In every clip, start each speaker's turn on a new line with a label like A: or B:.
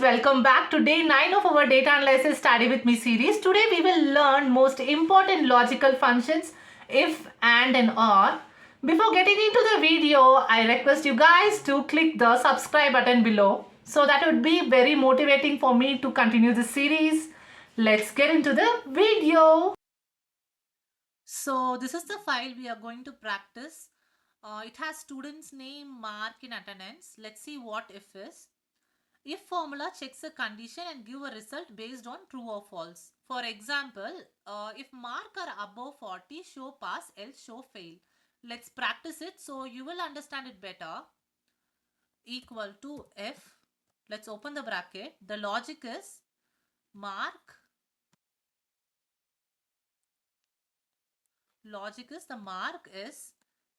A: welcome back to day 9 of our data analysis study with me series. Today we will learn most important logical functions if, and or. Before getting into the video, I request you guys to click the subscribe button below. So that would be very motivating for me to continue this series. Let's get into the video. So this is the file we are going to practice. It has student's name, mark in attendance. Let's see what if is. If formula checks a condition and give a result based on true or false. For example, if mark are above 40, show pass, else show fail. Let's practice it so you will understand it better. Equal to if, let's open the bracket. The logic is the mark is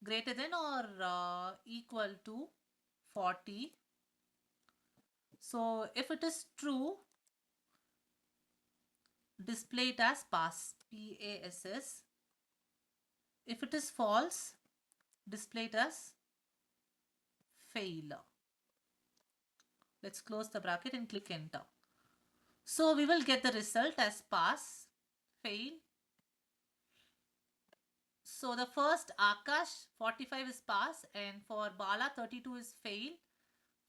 A: greater than or equal to 40. So if it is true, display it as pass, PASS. If it is false, display it as fail. Let's close the bracket and click enter. So we will get the result as pass, fail. So the first Akash 45 is pass, and for Bala 32 is fail.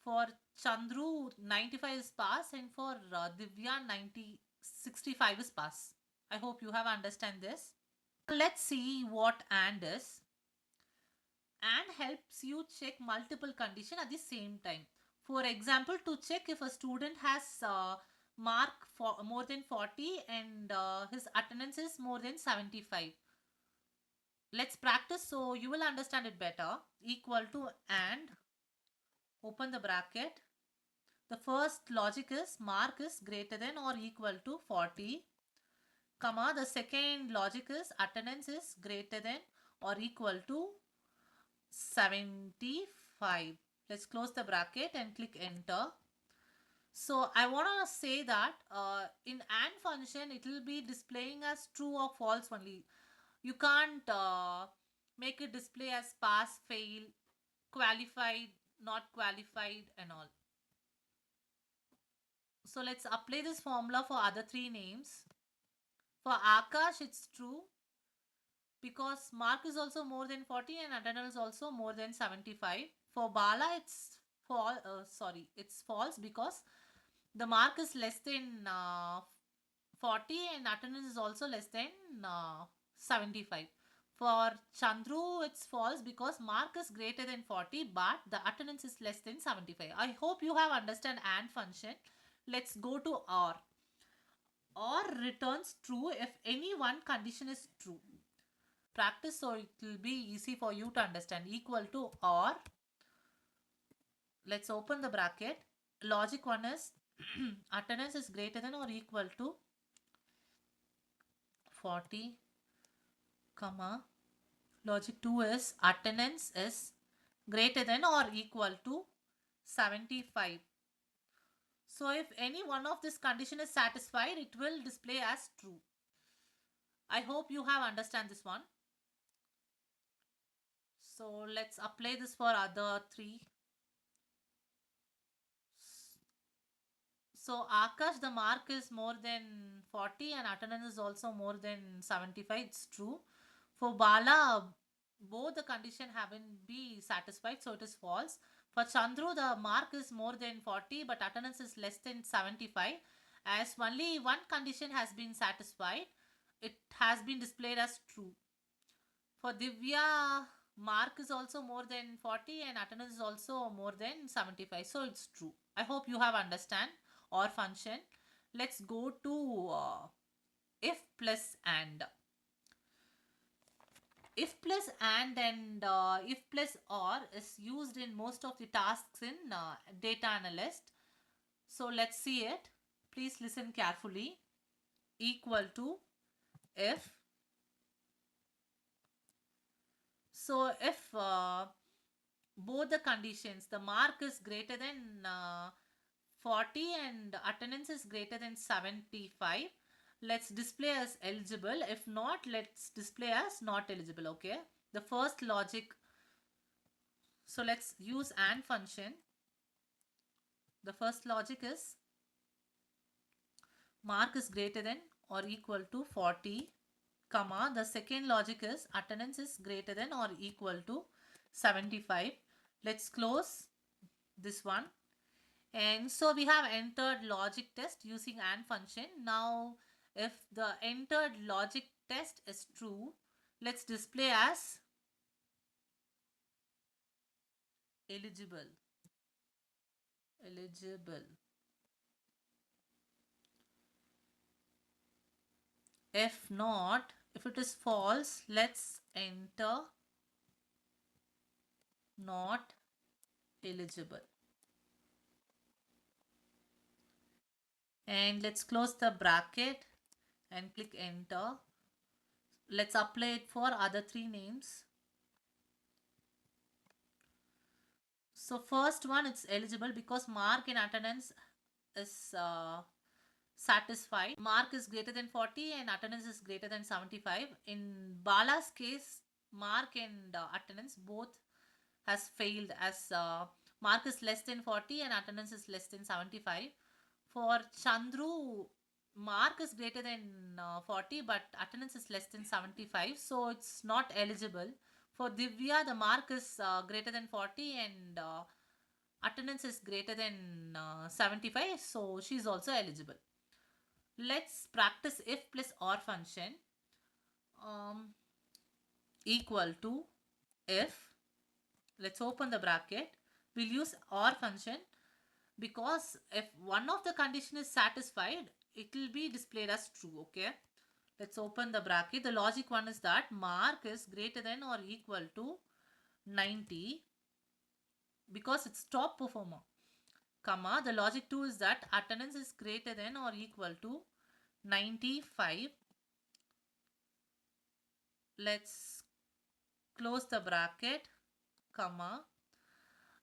A: For Chandru 95 is pass, and for Divya 65 is pass. I hope you have understand this. Let's see what and is. And helps you check multiple condition at the same time. For example, to check if a student has mark for more than 40 and his attendance is more than 75. Let's practice so you will understand it better. Equal to and, open the bracket. The first logic is mark is greater than or equal to 40, comma, the second logic is attendance is greater than or equal to 75. Let's close the bracket and click enter. So I want to say that in AND function, it will be displaying as true or false only. You can't make it display as pass, fail, qualified, not qualified and all. So let's apply this formula for other three names. For Akash, it's true because mark is also more than 40 and attendance is also more than 75. For Bala, it's it's false because the mark is less than 40 and attendance is also less than 75. For Chandru, it's false because mark is greater than 40 but the attendance is less than 75. I hope you have understand AND function. Let's go to OR. OR returns true if any one condition is true. Practice so it will be easy for you to understand. Equal to OR. Let's open the bracket. Logic 1 is attendance is greater than or equal to 40, comma. Logic 2 is attendance is greater than or equal to 75. So if any one of this condition is satisfied, it will display as true. I hope you have understand this one. So let's apply this for other three. So Akash, the mark is more than 40 and attendance is also more than 75. It's true. For Bala, both the condition haven't be satisfied, so it is false. For Chandru, the mark is more than 40 but attendance is less than 75. As only one condition has been satisfied, it has been displayed as true. For Divya, mark is also more than 40 and attendance is also more than 75. So it's true. I hope you have understand OR function. Let's go to if plus and. If plus and if plus or is used in most of the tasks in data analyst. So let's see it. Please listen carefully. Equal to if. So if both the conditions, the mark is greater than 40 and attendance is greater than 75, let's display as eligible. If not, let's display as not eligible. Okay, the first logic. So let's use AND function. The first logic is mark is greater than or equal to 40, comma, the second logic is attendance is greater than or equal to 75. Let's close this one. And so we have entered logic test using AND function. Now, if the entered logic test is true, let's display as eligible. Eligible. If not, if it is false, let's enter not eligible. And let's close the bracket and click enter. Let's apply it for other three names. So first one, it's eligible because mark in attendance is satisfied. Mark is greater than 40 and attendance is greater than 75. In Bala's case, mark and attendance both has failed, as mark is less than 40 and attendance is less than 75. For Chandru, mark is greater than 40 but attendance is less than 75, so it's not eligible. For Divya, the mark is greater than 40 and attendance is greater than 75, so she's also eligible. Let's practice if plus or function. Equal to if, let's open the bracket, we'll use or function because if one of the condition is satisfied, it will be displayed as true. Okay, let's open the bracket. The logic one is that mark is greater than or equal to 90 because it's top performer, comma, the logic 2 is that attendance is greater than or equal to 95. Let's close the bracket, comma.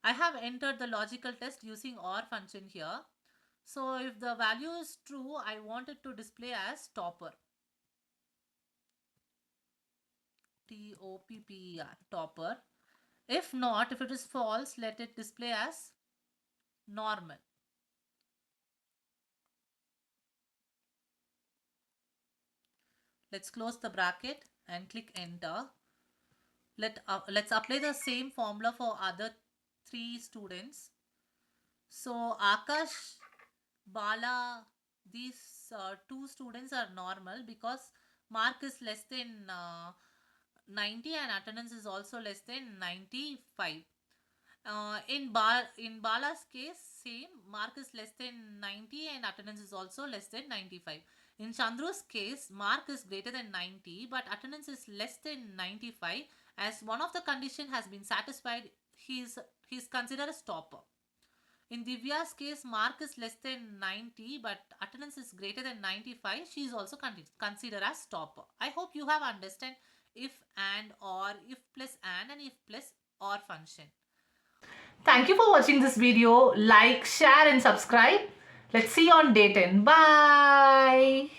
A: I have entered the logical test using OR function here. So if the value is true, I want it to display as topper. T-O-P-P-E-R, topper. If not, if it is false, let it display as normal. Let's close the bracket and click enter. Let's apply the same formula for other three students. So Akash, Bala, these two students are normal because mark is less than 90 and attendance is also less than 95. In Bala's case, same, mark is less than 90 and attendance is also less than 95. In Chandru's case, mark is greater than 90 but attendance is less than 95. As one of the condition has been satisfied, he's considered a stopper. In Divya's case, mark is less than 90 but attendance is greater than 95. She is also considered as stopper. I hope you have understand if and or, if plus and if plus or function. Thank you for watching this video. Like, share and subscribe. Let's see you on day 10. Bye.